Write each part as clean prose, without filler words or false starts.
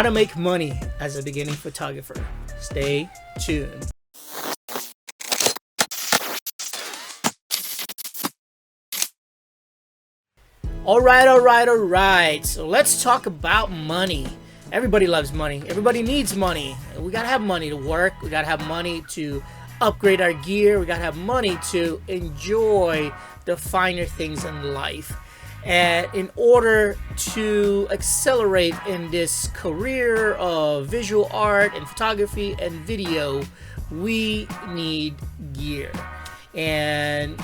How to make money as a beginning photographer. Stay tuned. All right. So let's talk about money. Everybody loves money. Everybody needs money. We gotta have money to work. We gotta have money to upgrade our gear. We gotta have money to enjoy the finer things in life. And in order to accelerate in this career of visual art and photography and video, we need gear. And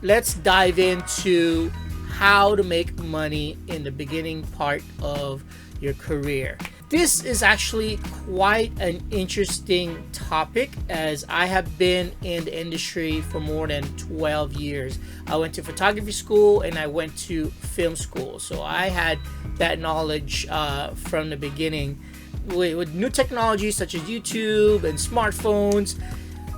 let's dive into how to make money in the beginning part of your career. This is actually quite an interesting topic, as I have been in the industry for more than 12 years. I went to photography school and I went to film school, so I had that knowledge from the beginning. With new technologies such as YouTube and smartphones,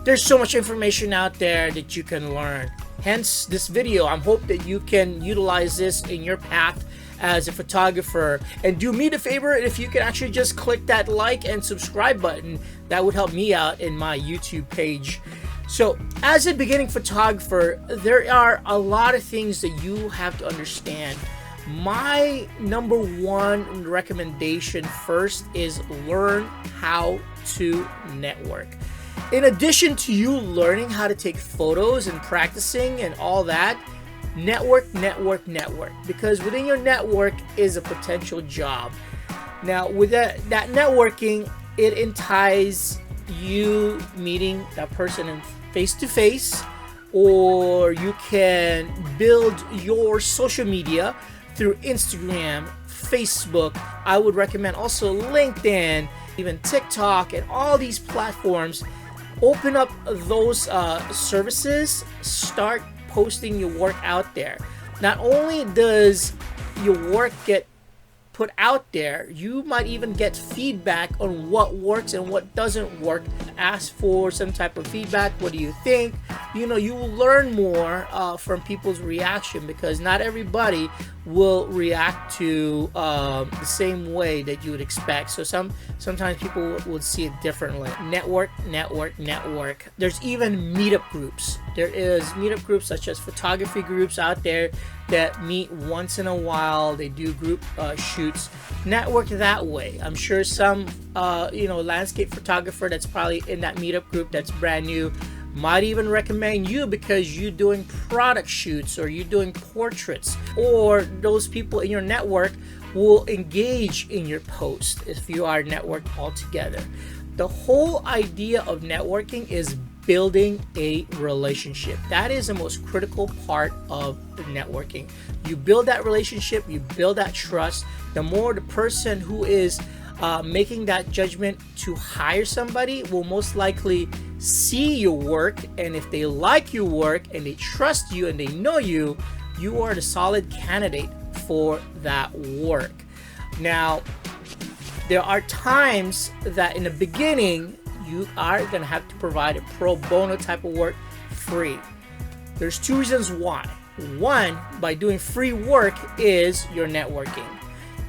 there's so much information out there that you can learn. Hence this video. I hope that you can utilize this in your path as a photographer. And do me the favor, if you can actually just click that like and subscribe button, that would help me out in my YouTube page. So as a beginning photographer, there are a lot of things that you have to understand. My number one recommendation first is learn how to network. In addition to you learning how to take photos and practicing and all that, network, because within your network is a potential job. Now with that networking, it entices you meeting that person face to face, or you can build your social media through Instagram, Facebook. I would recommend also LinkedIn, even TikTok, and all these platforms. Open up those services, start posting your work out there. Not only does your work get put out there, you might even get feedback on what works and what doesn't work. Ask for some type of feedback. What do you think? You will learn more from people's reaction, because not everybody will react to the same way that you would expect. So sometimes people would see it differently. Network. There's even meetup groups. There is meetup groups such as photography groups out there that meet once in a while. They do group shoots. Network that way. I'm sure some landscape photographer that's probably in that meetup group that's brand new might even recommend you, because you're doing product shoots or you're doing portraits, or those people in your network will engage in your post if you are networked all together. The whole idea of networking is building a relationship. That is the most critical part of the networking. You build that relationship, you build that trust. The more the person who is making that judgment to hire somebody will most likely see your work, and if they like your work and they trust you and they know you, you are the solid candidate for that work. Now, there are times that in the beginning you are going to have to provide a pro bono type of work free. There's two reasons why. One, by doing free work is your networking.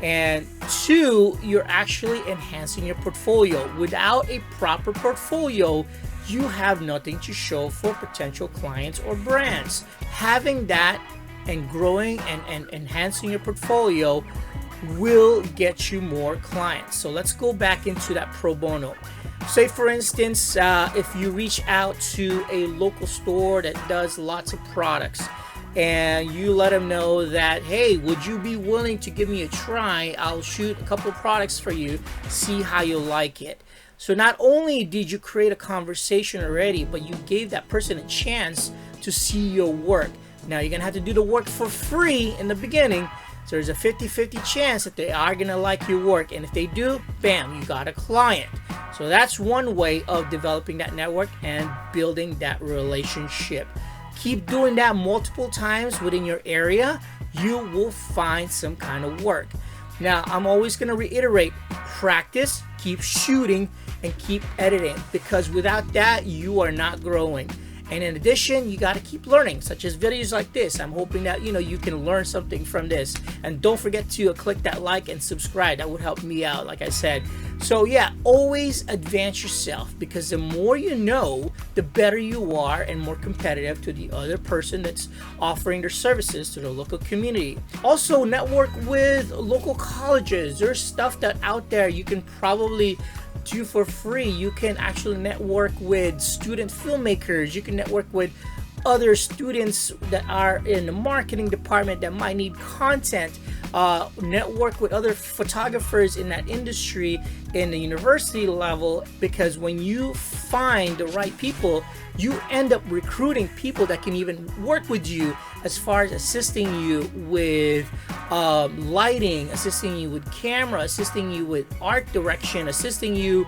And two, you're actually enhancing your portfolio. Without a proper portfolio, you have nothing to show for potential clients or brands. Having that and growing and enhancing your portfolio will get you more clients. So let's go back into that pro bono. Say for instance, if you reach out to a local store that does lots of products, and you let them know that, hey, would you be willing to give me a try? I'll shoot a couple of products for you, see how you like it. So not only did you create a conversation already, but you gave that person a chance to see your work. Now you're gonna have to do the work for free in the beginning, so there's a 50-50 chance that they are gonna like your work, and if they do, bam, you got a client. So that's one way of developing that network and building that relationship. Keep doing that multiple times within your area, you will find some kind of work. Now, I'm always going to reiterate, practice, keep shooting, and keep editing, because without that, you are not growing. And in addition, you got to keep learning, such as videos like this. I'm hoping that you can learn something from this. And don't forget to click that like and subscribe. That would help me out, like I said. So yeah, always advance yourself, because the more you know, the better you are and more competitive to the other person that's offering their services to the local community. Also, network with local colleges. There's stuff that out there you can probably do for free. You can actually network with student filmmakers. You can network with other students that are in the marketing department that might need content. Network with other photographers in that industry in the university level, because when you find the right people, you end up recruiting people that can even work with you as far as assisting you with lighting, assisting you with camera, assisting you with art direction, assisting you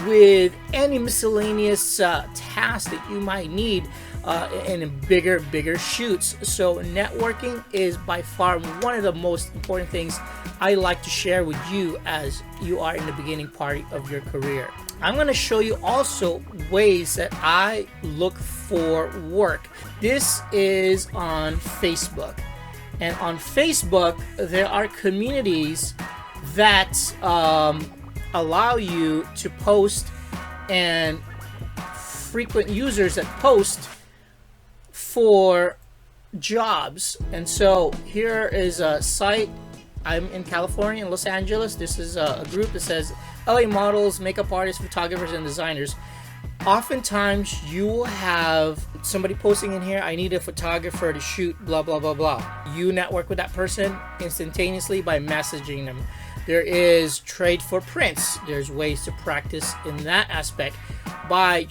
with any miscellaneous tasks that you might need in bigger shoots. So networking is by far one of the most important things I like to share with you as you are in the beginning part of your career. I'm going to show you also ways that I look for work. This is on Facebook. And on Facebook, there are communities that allow you to post, and frequent users that post for jobs. And so here is a site. I'm in California, in Los Angeles. This is a group that says LA models, makeup artists, photographers, and designers. Oftentimes you will have somebody posting in here, I need a photographer to shoot blah blah blah blah. You network with that person instantaneously by messaging them. There is trade for prints. There's ways to practice in that aspect by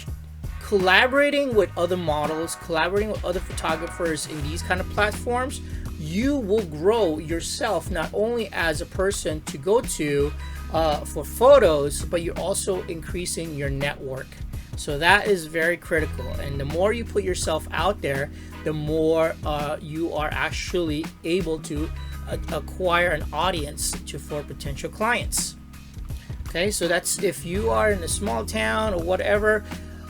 collaborating with other models, collaborating with other photographers in these kind of platforms. You will grow yourself not only as a person to go to for photos, but you're also increasing your network. So that is very critical. And the more you put yourself out there, the more you are actually able to acquire an audience for potential clients. Okay, so that's if you are in a small town or whatever.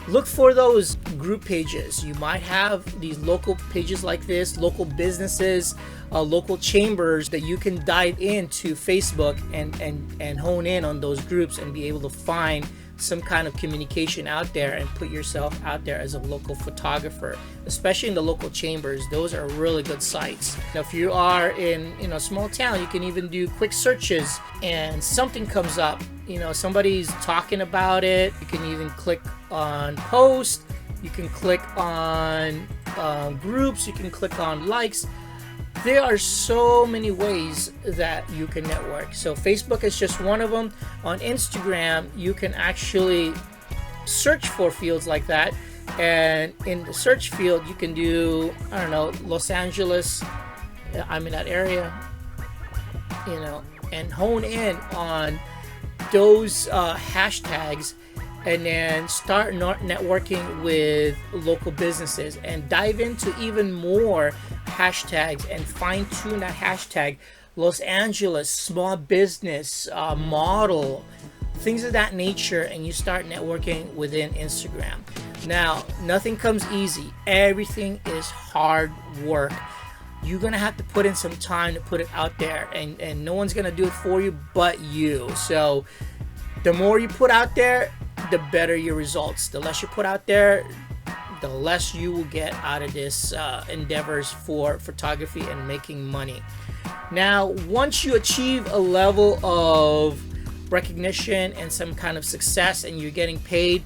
Look for those group pages. You might have these local pages like this, local businesses, local chambers that you can dive into Facebook and hone in on those groups and be able to find some kind of communication out there and put yourself out there as a local photographer, especially in the local chambers. Those are really good sites. Now, if you are in a small town, you can even do quick searches and something comes up, somebody's talking about it. You can even click on post, you can click on groups, you can click on likes. There are so many ways that you can network. So Facebook is just one of them. On Instagram, you can actually search for fields like that. And in the search field, you can do, I don't know, Los Angeles, I'm in that area, and hone in on those hashtags, and then start networking with local businesses and dive into even more hashtags and fine-tune that hashtag. Los Angeles, small business, model, things of that nature, and you start networking within Instagram. Now, nothing comes easy. Everything is hard work. You're gonna have to put in some time to put it out there, and no one's gonna do it for you but you. So the more you put out there, the better your results. The less you put out there, the less you will get out of this endeavors for photography and making money. Now, once you achieve a level of recognition and some kind of success and you're getting paid,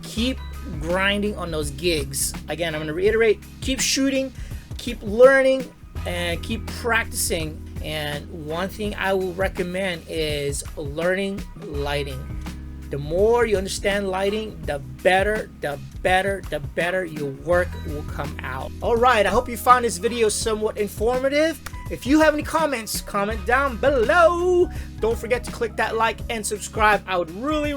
keep grinding on those gigs. Again, I'm going to reiterate, keep shooting, keep learning, and keep practicing. And one thing I will recommend is learning lighting. The more you understand lighting, the better your work will come out. All right, I hope you found this video somewhat informative. If you have any comments, comment down below. Don't forget to click that like and subscribe. I would really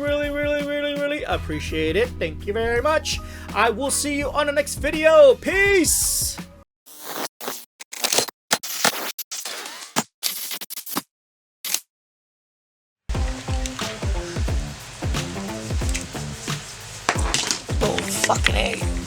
appreciate it. Thank you very much. I will see you on the next video. Peace. Oh, fucking A.